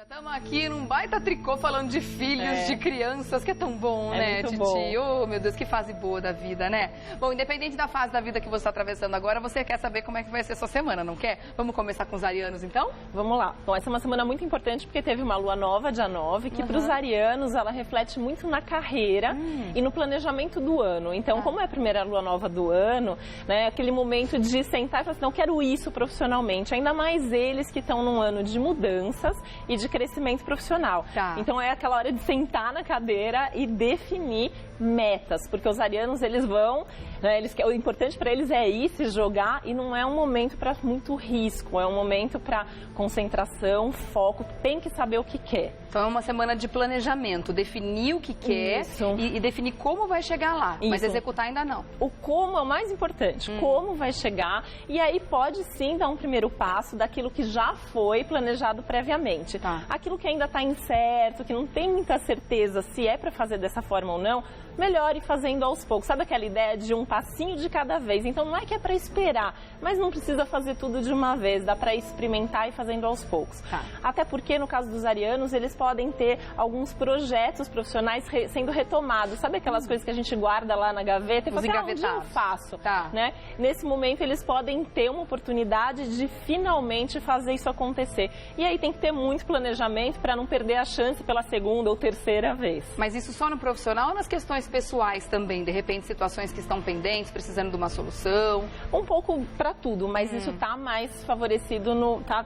Estamos aqui num baita tricô falando de filhos, de crianças, que é tão bom, né, Titi? Bom. Oh, meu Deus, que fase boa da vida, né? Bom, independente da fase da vida que você está atravessando agora, você quer saber como é que vai ser sua semana, não quer? Vamos começar com os arianos, então? Vamos lá. Bom, essa é uma semana muito importante porque teve uma lua nova, dia 9, que para os arianos ela reflete muito na carreira e no planejamento do ano. Então, como é a primeira lua nova do ano, né, aquele momento de sentar e falar assim, não, quero isso profissionalmente. Ainda mais eles que estão num ano de mudanças e de crescimento profissional. Então é aquela hora de sentar na cadeira e definir metas, porque os arianos eles vão, né, o importante para eles é ir se jogar e não é um momento para muito risco, é um momento para concentração, foco, tem que saber o que quer. Então é uma semana de planejamento, definir o que quer e definir como vai chegar lá, mas executar ainda não. O como é o mais importante, como vai chegar, e aí pode sim dar um primeiro passo daquilo que já foi planejado previamente. Aquilo que ainda está incerto, que não tem muita certeza se é para fazer dessa forma ou não, melhor ir fazendo aos poucos. Sabe aquela ideia de um passinho de cada vez? Então não é que é para esperar, mas não precisa fazer tudo de uma vez, dá para experimentar e fazendo aos poucos. Até porque no caso dos arianos, eles podem ter alguns projetos profissionais sendo retomados. Sabe aquelas coisas que a gente guarda lá na gaveta e fala assim, um dia eu faço. Né? Nesse momento eles podem ter uma oportunidade de finalmente fazer isso acontecer. E aí tem que ter muito planejamento para não perder a chance pela segunda ou terceira vez. Mas isso só no profissional ou nas questões pessoais também? De repente, situações que estão pendentes, precisando de uma solução? Um pouco para tudo, mas isso está mais favorecido,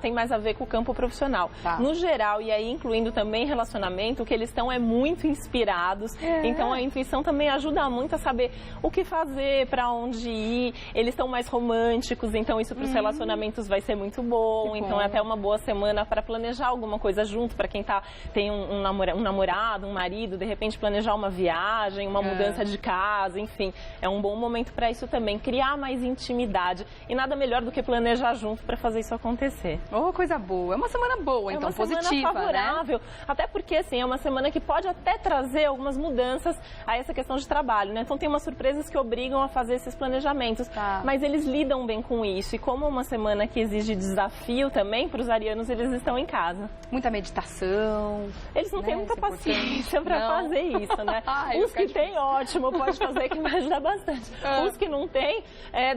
tem mais a ver com o campo profissional. No geral, e aí incluindo também relacionamento, o que eles estão é muito inspirados. Então a intuição também ajuda muito a saber o que fazer, para onde ir. Eles estão mais românticos, então isso para os relacionamentos vai ser muito bom. Então é até uma boa semana para planejar alguma coisa junto, para quem tem um namorado, um marido, de repente planejar uma viagem, uma mudança de casa, enfim. É um bom momento para isso também, criar mais intimidade. E nada melhor do que planejar junto para fazer isso acontecer. Oh, coisa boa. É uma semana boa, então, positiva, né? É uma semana favorável. Né? Até porque, assim, é uma semana que pode até trazer algumas mudanças a essa questão de trabalho, né? Então tem umas surpresas que obrigam a fazer esses planejamentos. Mas eles lidam bem com isso. E como é uma semana que exige desafio também, para os arianos, eles estão em casa. Muita meditação. Eles não têm muita paciência para fazer isso, né? Os que têm, ótimo, pode fazer que vai ajudar bastante. Os que não têm,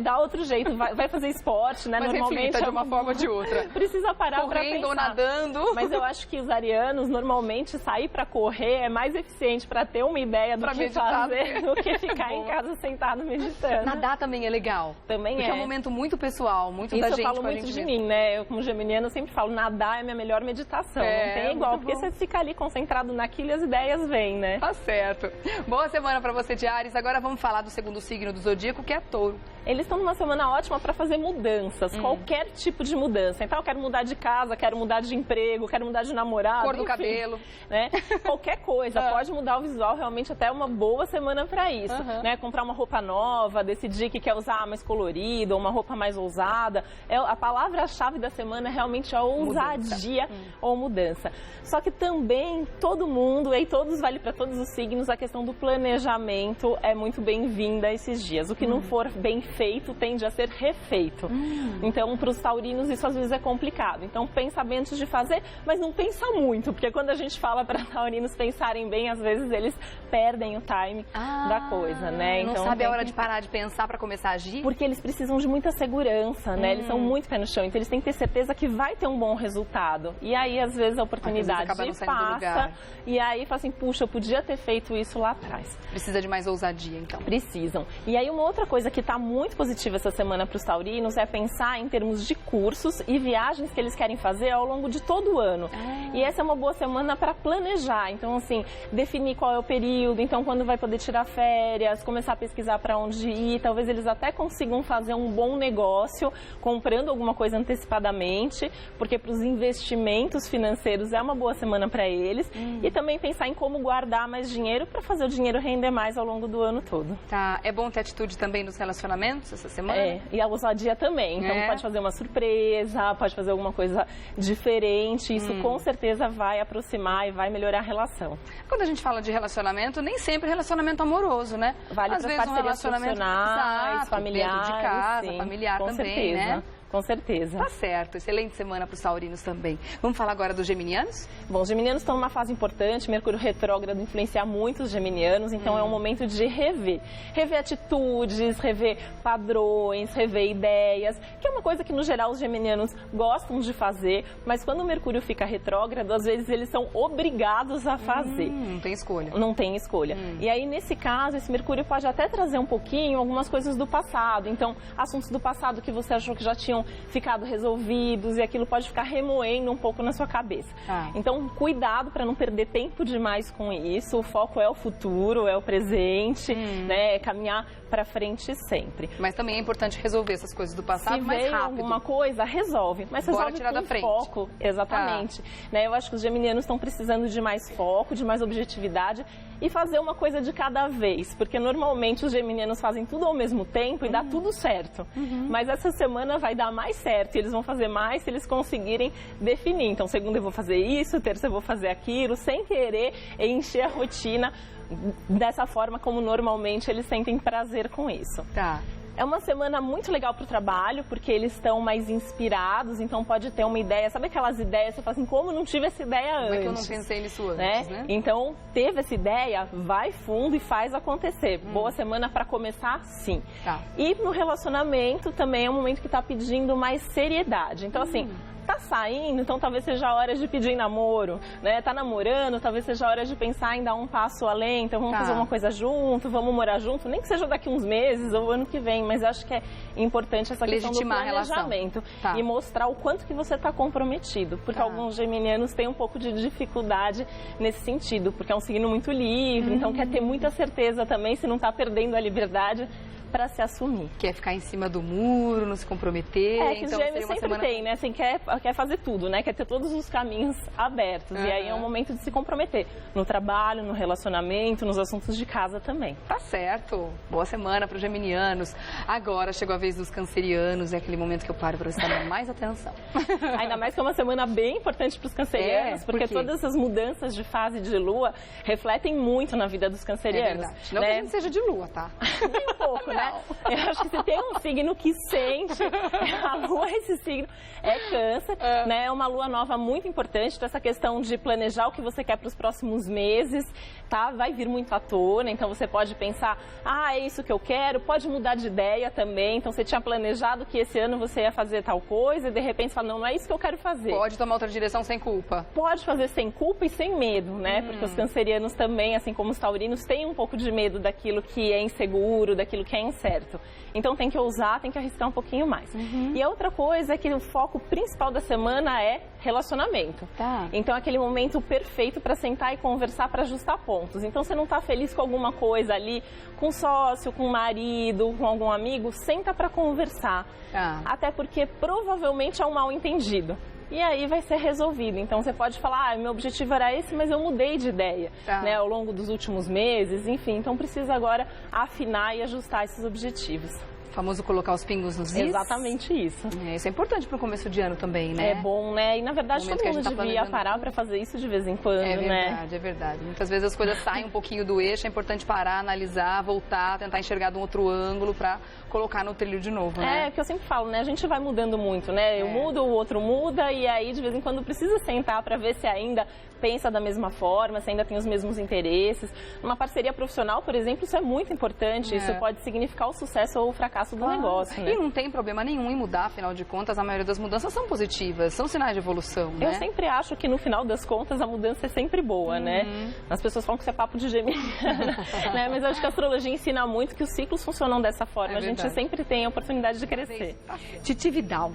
dá outro jeito, vai fazer esporte, né? Mas normalmente de uma forma ou de outra. Precisa parar para pensar. Correndo ou nadando. Mas eu acho que os arianos, normalmente, sair para correr é mais eficiente para ter uma ideia do que fazer do que ficar em casa sentado meditando. Nadar também é legal. Também porque é um momento muito pessoal, muito da gente. Isso eu falo muito de mim, né? Eu, como geminiana, sempre falo, nadar é minha melhor meditação. Não tem igual, porque você fica ali concentrado naquilo e as ideias vêm, né? Tá certo. Boa semana para você de Áries. Agora vamos falar do segundo signo do zodíaco, que é Touro. Eles estão numa semana ótima para fazer mudanças, qualquer tipo de mudança. Então, eu quero mudar de casa, quero mudar de emprego, quero mudar de namorado. Cor do cabelo. Né? Qualquer coisa, pode mudar o visual, realmente até uma boa semana para isso. Né? Comprar uma roupa nova, decidir que quer usar mais colorido, ou uma roupa mais ousada. A palavra-chave da semana é realmente a ousadia ou mudança. Só que também todo mundo, e todos vale para todos os signos, a questão do planejamento é muito bem-vinda esses dias. O que não for bem feito tende a ser refeito. Então, para os taurinos isso às vezes é complicado. Então, pensa bem antes de fazer, mas não pensa muito, porque quando a gente fala para taurinos pensarem bem, às vezes eles perdem o time da coisa, né? Não então, sabe a hora de parar de pensar para começar a agir? Porque eles precisam de muita segurança, né? Eles são muito pé no chão, então eles têm que ter certeza que vai ter um bom resultado. E aí, às vezes, a oportunidade passa, e aí fala assim, puxa, eu podia ter feito isso lá atrás. Precisa de mais ousadia, então. Precisam. E aí, uma outra coisa que está muito positiva essa semana para os taurinos é pensar em termos de cursos e viagens que eles querem fazer ao longo de todo o ano. E essa é uma boa semana para planejar. Então, assim, definir qual é o período, então quando vai poder tirar férias, começar a pesquisar para onde ir. Talvez eles até consigam fazer um bom negócio comprando alguma coisa antecipadamente, porque para os investimentos financeiros é uma boa semana para eles. E também pensar em como guardar mais dinheiro para fazer o dinheiro render mais ao longo do ano todo. É bom ter atitude também nos relacionamentos essa semana? E a ousadia também. Então pode fazer uma surpresa, pode fazer alguma coisa diferente. Isso com certeza vai aproximar e vai melhorar a relação. Quando a gente fala de relacionamento, nem sempre relacionamento amoroso, né? Vale para parcerias profissionais, familiares, de casa, sim, familiar com também, certeza. né? Com certeza. Tá certo. Excelente semana para os taurinos também. Vamos falar agora dos geminianos? Bom, os geminianos estão numa fase importante, Mercúrio retrógrado influencia muito os geminianos, então é um momento de rever. Rever atitudes, rever padrões, rever ideias, que é uma coisa que no geral os geminianos gostam de fazer, mas quando o Mercúrio fica retrógrado, às vezes eles são obrigados a fazer. Não tem escolha. Não tem escolha. E aí, nesse caso, esse Mercúrio pode até trazer um pouquinho algumas coisas do passado. Então, assuntos do passado que você achou que já tinham ficado resolvidos e aquilo pode ficar remoendo um pouco na sua cabeça. Então, cuidado para não perder tempo demais com isso. O foco é o futuro, é o presente, né? É caminhar para frente sempre. Mas também é importante resolver essas coisas do passado mais rápido. Se vem alguma coisa, resolve. Mas resolve tirar da frente. Foco. Exatamente. Né? Eu acho que os geminianos estão precisando de mais foco, de mais objetividade e fazer uma coisa de cada vez. Porque normalmente os geminianos fazem tudo ao mesmo tempo e dá tudo certo. Mas essa semana vai dar mais certo e eles vão fazer mais se eles conseguirem definir. Então, segunda eu vou fazer isso, terça eu vou fazer aquilo, sem querer encher a rotina dessa forma como normalmente eles sentem prazer com isso. É uma semana muito legal para o trabalho, porque eles estão mais inspirados, então pode ter uma ideia. Sabe aquelas ideias, você fala assim, como não tive essa ideia antes? Como é que eu não pensei nisso antes, né? Então, teve essa ideia, vai fundo e faz acontecer. Boa semana para começar, sim. E no relacionamento também é um momento que está pedindo mais seriedade. Então, assim, tá saindo, então talvez seja a hora de pedir namoro, né? Tá namorando, talvez seja a hora de pensar em dar um passo além, então vamos fazer uma coisa junto, vamos morar junto, nem que seja daqui uns meses ou ano que vem, mas acho que é importante essa questão do planejamento e mostrar o quanto que você tá comprometido, porque alguns geminianos têm um pouco de dificuldade nesse sentido, porque é um signo muito livre, então quer ter muita certeza também, se não tá perdendo a liberdade para se assumir. Quer ficar em cima do muro, não se comprometer. Que então, Gêmeos sempre tem, né? Assim, quer fazer tudo, né? Quer ter todos os caminhos abertos. E aí é um momento de se comprometer no trabalho, no relacionamento, nos assuntos de casa também. Tá certo. Boa semana para os geminianos. Agora chegou a vez dos cancerianos, é aquele momento que eu paro para prestar mais atenção. Ainda mais que é uma semana bem importante para os cancerianos, porque todas essas mudanças de fase de lua refletem muito na vida dos cancerianos. Não que a gente seja de lua, tá? Bem um pouco, né? Eu acho que se tem um signo que sente a lua, esse signo é Câncer, né? É uma lua nova muito importante, então essa questão de planejar o que você quer para os próximos meses, tá? Vai vir muito à tona, então você pode pensar, é isso que eu quero, pode mudar de ideia também, então você tinha planejado que esse ano você ia fazer tal coisa e de repente fala, não é isso que eu quero fazer. Pode tomar outra direção sem culpa. Pode fazer sem culpa e sem medo, né? Porque os cancerianos também, assim como os taurinos, têm um pouco de medo daquilo que é inseguro, daquilo que é incerto. Então tem que ousar, tem que arriscar um pouquinho mais. E a outra coisa é que o foco principal da semana é relacionamento. Então é aquele momento perfeito para sentar e conversar, para ajustar pontos. Então você não está feliz com alguma coisa ali, com sócio, com marido, com algum amigo, senta para conversar. Até porque provavelmente é um mal entendido. E aí vai ser resolvido. Então você pode falar, meu objetivo era esse, mas eu mudei de ideia, né, ao longo dos últimos meses, enfim. Então precisa agora afinar e ajustar esses objetivos. O famoso colocar os pingos nos is. Exatamente isso. Isso é importante para o começo de ano também, né? É bom, né? E na verdade todo mundo devia parar para fazer isso de vez em quando, né? É verdade. Muitas vezes as coisas saem um pouquinho do eixo, é importante parar, analisar, voltar, tentar enxergar de um outro ângulo para colocar no trilho de novo, né? É, que eu sempre falo, né? A gente vai mudando muito, né? Eu mudo, o outro muda e aí de vez em quando precisa sentar para ver se ainda pensa da mesma forma, se ainda tem os mesmos interesses. Numa parceria profissional, por exemplo, isso é muito importante. Isso pode significar o sucesso ou o fracasso do negócio, né? E não tem problema nenhum em mudar, afinal de contas, a maioria das mudanças são positivas, são sinais de evolução, né? Eu sempre acho que no final das contas a mudança é sempre boa, né? As pessoas falam que isso é papo de geminiana, né? Mas eu acho que a astrologia ensina muito que os ciclos funcionam dessa forma. A gente sempre tem a oportunidade de crescer. Titi Vidal.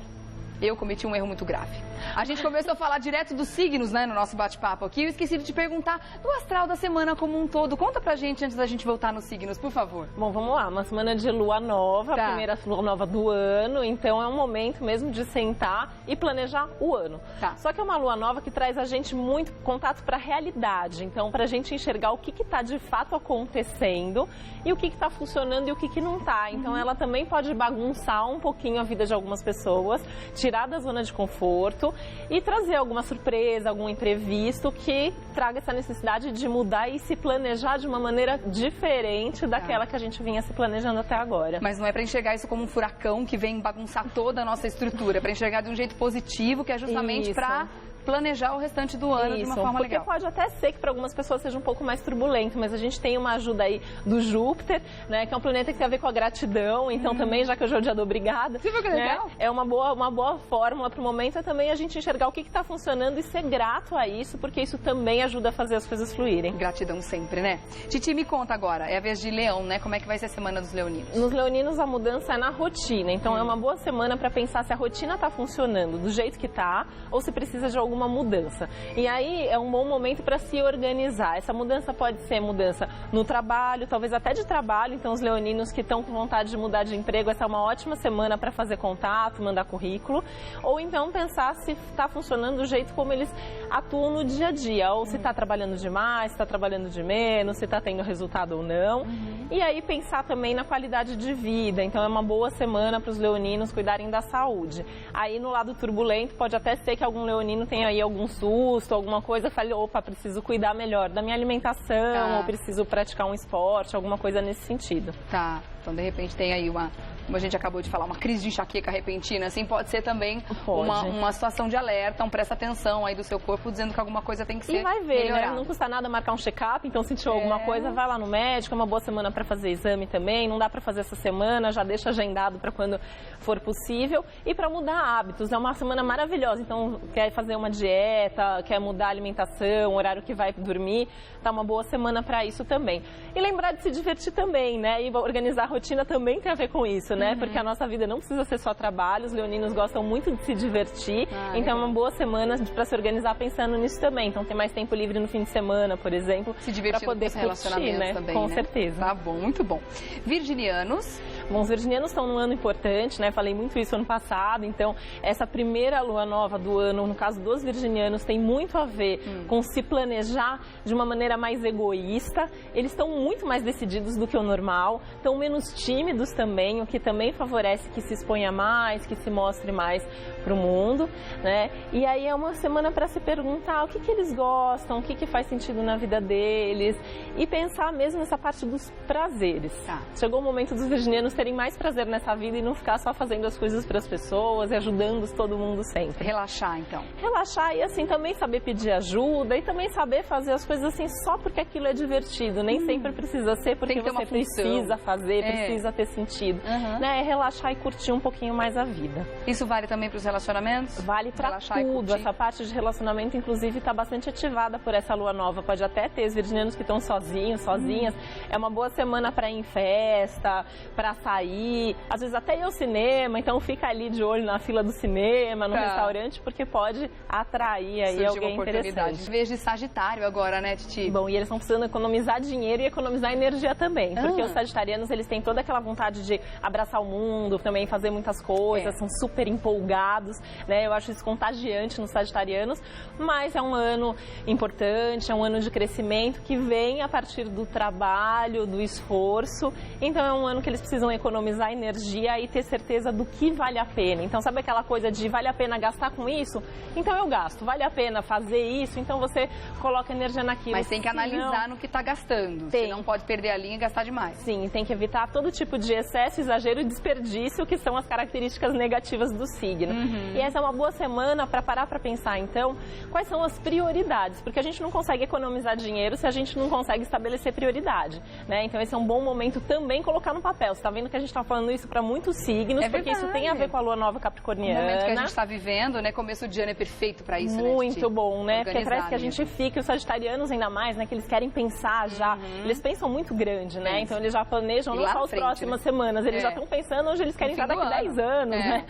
Eu cometi um erro muito grave. A gente começou a falar direto dos signos, né, no nosso bate-papo aqui. Eu esqueci de te perguntar do astral da semana como um todo. Conta pra gente antes da gente voltar nos signos, por favor. Bom, vamos lá. Uma semana de lua nova, a primeira lua nova do ano. Então é um momento mesmo de sentar e planejar o ano. Só que é uma lua nova que traz a gente muito contato pra realidade. Então, pra gente enxergar o que tá de fato acontecendo e o que tá funcionando e o que não tá. Então ela também pode bagunçar um pouquinho a vida de algumas pessoas, tirar da zona de conforto e trazer alguma surpresa, algum imprevisto que traga essa necessidade de mudar e se planejar de uma maneira diferente daquela que a gente vinha se planejando até agora. Mas não é para enxergar isso como um furacão que vem bagunçar toda a nossa estrutura, é para enxergar de um jeito positivo, que é justamente para planejar o restante do ano de uma forma legal. Porque pode até ser que para algumas pessoas seja um pouco mais turbulento, mas a gente tem uma ajuda aí do Júpiter, né, que é um planeta que tem a ver com a gratidão, então também, já que hoje é o dia do obrigada, você viu que legal? É uma boa fórmula para o momento, é também a gente enxergar o que está funcionando e ser grato a isso, porque isso também ajuda a fazer as coisas fluírem. Gratidão sempre, né? Titi, me conta agora, é a vez de Leão, né? Como é que vai ser a semana dos leoninos? Nos leoninos a mudança é na rotina, então é uma boa semana para pensar se a rotina está funcionando do jeito que está ou se precisa de alguma mudança. E aí é um bom momento para se organizar. Essa mudança pode ser mudança no trabalho, talvez até de trabalho, então os leoninos que estão com vontade de mudar de emprego, essa é uma ótima semana para fazer contato, mandar currículo, ou então pensar se está funcionando do jeito como eles atuam no dia a dia, ou se está trabalhando demais, se está trabalhando de menos, se está tendo resultado ou não. E aí pensar também na qualidade de vida, então é uma boa semana para os leoninos cuidarem da saúde. Aí no lado turbulento pode até ser que algum leonino tenha aí algum susto, alguma coisa, fale, opa, preciso cuidar melhor da minha alimentação, ou preciso praticar um esporte, alguma coisa nesse sentido. Tá, então de repente tem aí como a gente acabou de falar, uma crise de enxaqueca repentina, assim, pode ser também uma situação de alerta, presta atenção aí do seu corpo, dizendo que alguma coisa tem que ser E vai ver, melhorada. né? Não custa nada marcar um check-up, então sentiu alguma coisa, vai lá no médico, é uma boa semana para fazer exame também, não dá para fazer essa semana, já deixa agendado para quando for possível. E para mudar hábitos, é uma semana maravilhosa, então quer fazer uma dieta, quer mudar a alimentação, o horário que vai dormir, tá uma boa semana para isso também. E lembrar de se divertir também, né? E organizar a rotina também tem a ver com isso, né? Porque a nossa vida não precisa ser só trabalho, os leoninos gostam muito de se divertir, então é uma boa semana para se organizar pensando nisso também. Então tem mais tempo livre no fim de semana, por exemplo, para poder curtir, né? Também, com né? certeza. Tá bom, muito bom. Virginianos. Bom, os virginianos estão num ano importante, né? Falei muito isso ano passado, então essa primeira lua nova do ano, no caso dos virginianos, tem muito a ver com se planejar de uma maneira mais egoísta. Eles estão muito mais decididos do que o normal, estão menos tímidos também, o que também favorece que se exponha mais, que se mostre mais para o mundo, né? E aí é uma semana para se perguntar o que eles gostam, o que faz sentido na vida deles e pensar mesmo nessa parte dos prazeres. Chegou o momento dos virginianos terem mais prazer nessa vida e não ficar só fazendo as coisas para as pessoas e ajudando todo mundo sempre. Relaxar, então. Relaxar e assim também saber pedir ajuda e também saber fazer as coisas assim só porque aquilo é divertido. Nem sempre precisa ser porque você precisa fazer, precisa ter sentido. Né? É relaxar e curtir um pouquinho mais a vida. Isso vale também para os relacionamentos? Vale para tudo. Essa parte de relacionamento, inclusive, está bastante ativada por essa lua nova. Pode até ter os virginianos que estão sozinhos, sozinhas. É uma boa semana para ir em festa, para sair, às vezes até ir ao cinema, então fica ali de olho na fila do cinema, no restaurante, porque pode atrair aí alguém interessante. Vez de Sagitário agora, né, Titi? Bom, e eles estão precisando economizar dinheiro e economizar energia também, porque os sagitarianos, eles têm toda aquela vontade de abraçar o mundo, também fazer muitas coisas, são super empolgados, né, eu acho isso contagiante nos sagitarianos, mas é um ano importante, é um ano de crescimento que vem a partir do trabalho, do esforço, então é um ano que eles precisam economizar energia e ter certeza do que vale a pena. Então, sabe aquela coisa de vale a pena gastar com isso? Então eu gasto. Vale a pena fazer isso? Então você coloca energia naquilo. Mas tem que analisar no que está gastando. Você não pode perder a linha e gastar demais. Sim, tem que evitar todo tipo de excesso, exagero e desperdício, que são as características negativas do signo. E essa é uma boa semana para parar para pensar, então, quais são as prioridades? Porque a gente não consegue economizar dinheiro se a gente não consegue estabelecer prioridade, né? Então esse é um bom momento também colocar no papel. Você está vendo que a gente está falando isso para muitos signos, porque isso tem a ver com a lua nova capricorniana. O momento que a gente está vivendo, né? Começo de ano é perfeito para isso, Muito bom, né? Porque parece que a gente fica, os sagitarianos ainda mais, né? Que eles querem pensar já. Eles pensam muito grande, né? Então eles já planejam não só as próximas semanas, eles já estão pensando onde eles querem estar daqui 10 anos, né?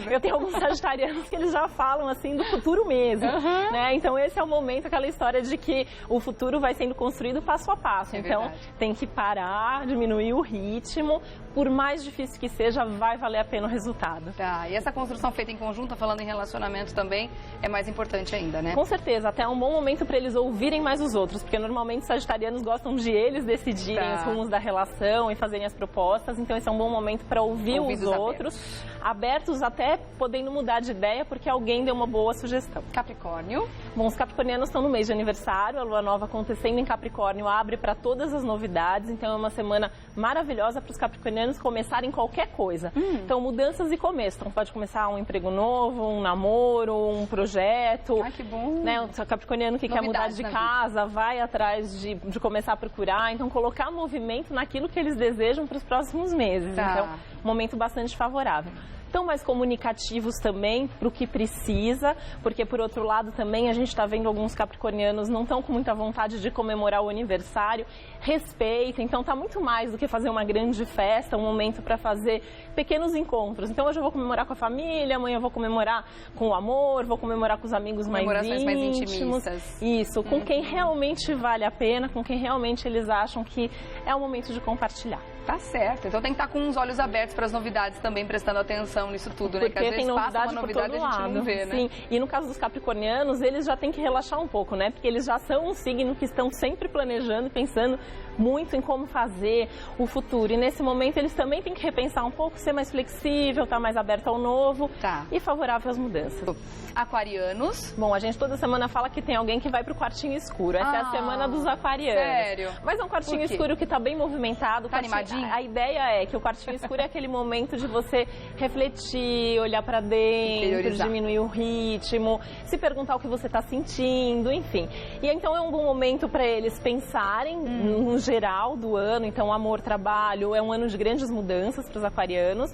Eu tenho alguns sagitarianos que eles já falam assim do futuro mesmo, né? Então esse é o momento, aquela história de que o futuro vai sendo construído passo a passo. Então tem que parar, diminuir o ritmo por mais difícil que seja, vai valer a pena o resultado. Tá, e essa construção feita em conjunto, falando em relacionamento também, é mais importante ainda, né? Com certeza, até é um bom momento para eles ouvirem mais os outros, porque normalmente os sagitarianos gostam de eles decidirem os rumos da relação e fazerem as propostas, então esse é um bom momento para ouvir os outros, abertos até podendo mudar de ideia, porque alguém deu uma boa sugestão. Capricórnio. Bom, os capricornianos estão no mês de aniversário, a lua nova acontecendo em Capricórnio abre para todas as novidades, então é uma semana maravilhosa para os capricornianos começarem qualquer coisa. Então, mudanças e começo. Então, pode começar um emprego novo, um namoro, um projeto. Ai, que bom. Né? O capricorniano que quer mudar de casa, vai atrás de começar a procurar. Então, colocar movimento naquilo que eles desejam para os próximos meses. Tá. Então, um momento bastante favorável. Estão mais comunicativos também para o que precisa, porque por outro lado também a gente está vendo alguns capricornianos não estão com muita vontade de comemorar o aniversário, respeita, então está muito mais do que fazer uma grande festa, um momento para fazer pequenos encontros. Então hoje eu vou comemorar com a família, amanhã eu vou comemorar com o amor, vou comemorar com os amigos mais íntimos. Isso, com quem realmente vale a pena, com quem realmente eles acham que é o momento de compartilhar. Tá certo, então tem que estar com os olhos abertos para as novidades também, prestando atenção nisso tudo, né? Porque que às vezes tem novidade passa uma novidade por todo e a gente lado. não vê, né? Sim, e no caso dos capricornianos, eles já têm que relaxar um pouco, né? Porque eles já são um signo que estão sempre planejando e pensando muito em como fazer o futuro. E nesse momento eles também têm que repensar um pouco, ser mais flexível, estar mais aberto ao novo e favorável às mudanças. Aquarianos. Bom, a gente toda semana fala que tem alguém que vai pro quartinho escuro. Essa é a semana dos aquarianos. Sério? Mas é um quartinho escuro que tá bem movimentado. Tá animadinho? A ideia é que o quartinho escuro é aquele momento de você refletir, olhar para dentro, diminuir o ritmo, se perguntar o que você está sentindo, enfim. E então é um bom momento para eles pensarem no geral do ano. Então, amor, trabalho, é um ano de grandes mudanças para os aquarianos.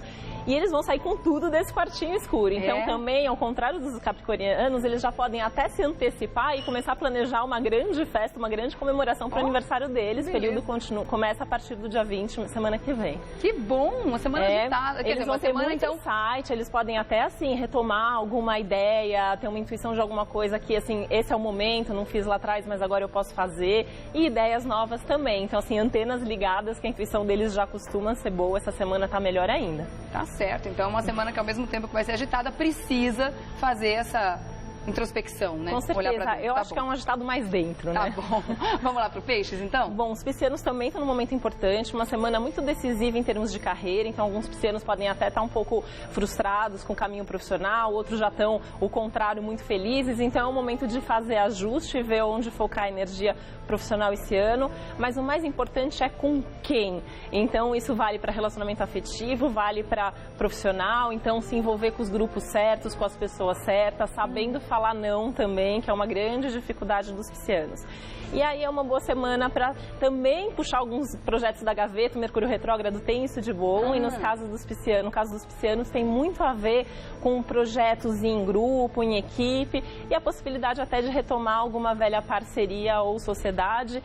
E eles vão sair com tudo desse quartinho escuro. Então, também, ao contrário dos capricornianos, eles já podem até se antecipar e começar a planejar uma grande festa, uma grande comemoração para o aniversário deles. O período começa a partir do dia 20, semana que vem. Que bom! Uma semana agitada. Eles vão ter muito insight, eles podem até, assim, retomar alguma ideia, ter uma intuição de alguma coisa que, assim, esse é o momento, não fiz lá atrás, mas agora eu posso fazer. E ideias novas também. Então, assim, antenas ligadas, que a intuição deles já costuma ser boa, essa semana tá melhor ainda. Tá certo. Então, é uma semana que, ao mesmo tempo que vai ser agitada, precisa fazer essa introspecção, né? Com certeza. Eu acho que é um agitado mais dentro, né? Tá bom. Vamos lá para o Peixes, então? Bom, os piscianos também estão num momento importante, uma semana muito decisiva em termos de carreira, então alguns piscianos podem até estar um pouco frustrados com o caminho profissional, outros já estão, o contrário, muito felizes, então é um momento de fazer ajuste, ver onde focar a energia profissional esse ano, mas o mais importante é com quem. Então isso vale para relacionamento afetivo, vale para profissional, então se envolver com os grupos certos, com as pessoas certas, sabendo falar não também, que é uma grande dificuldade dos piscianos. E aí é uma boa semana para também puxar alguns projetos da gaveta, o Mercúrio retrógrado tem isso de bom, e no caso dos piscianos tem muito a ver com projetos em grupo, em equipe, e a possibilidade até de retomar alguma velha parceria ou sociedade.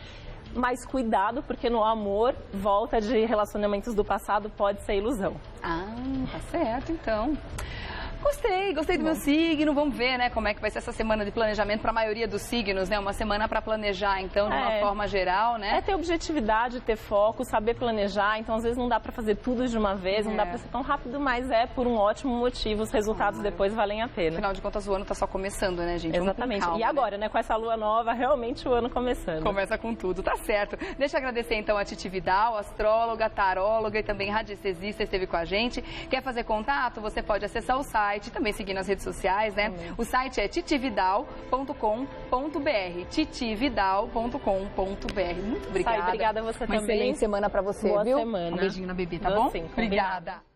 Mas cuidado, porque no amor, volta de relacionamentos do passado pode ser ilusão. Ah, tá certo, então. Gostei do meu signo, vamos ver, né, como é que vai ser essa semana de planejamento para a maioria dos signos, né, uma semana para planejar, então, de uma forma geral, né? É ter objetividade, ter foco, saber planejar, então às vezes não dá para fazer tudo de uma vez, não dá para ser tão rápido, mas é por um ótimo motivo, os resultados depois valem a pena. Afinal de contas, o ano tá só começando, né, gente? Exatamente, calma, e agora, né, com essa lua nova, realmente o ano começando. Começa com tudo, tá certo. Deixa eu agradecer então a Titi Vidal, astróloga, taróloga e também radiestesista, esteve com a gente. Quer fazer contato? Você pode acessar o site, também seguir nas redes sociais, né? O site é titividal.com.br, titividal.com.br. Muito obrigada. Obrigada a você também. Uma excelente semana para você, Boa viu? semana. Um beijinho na bebê, tá bom? Sim, obrigada.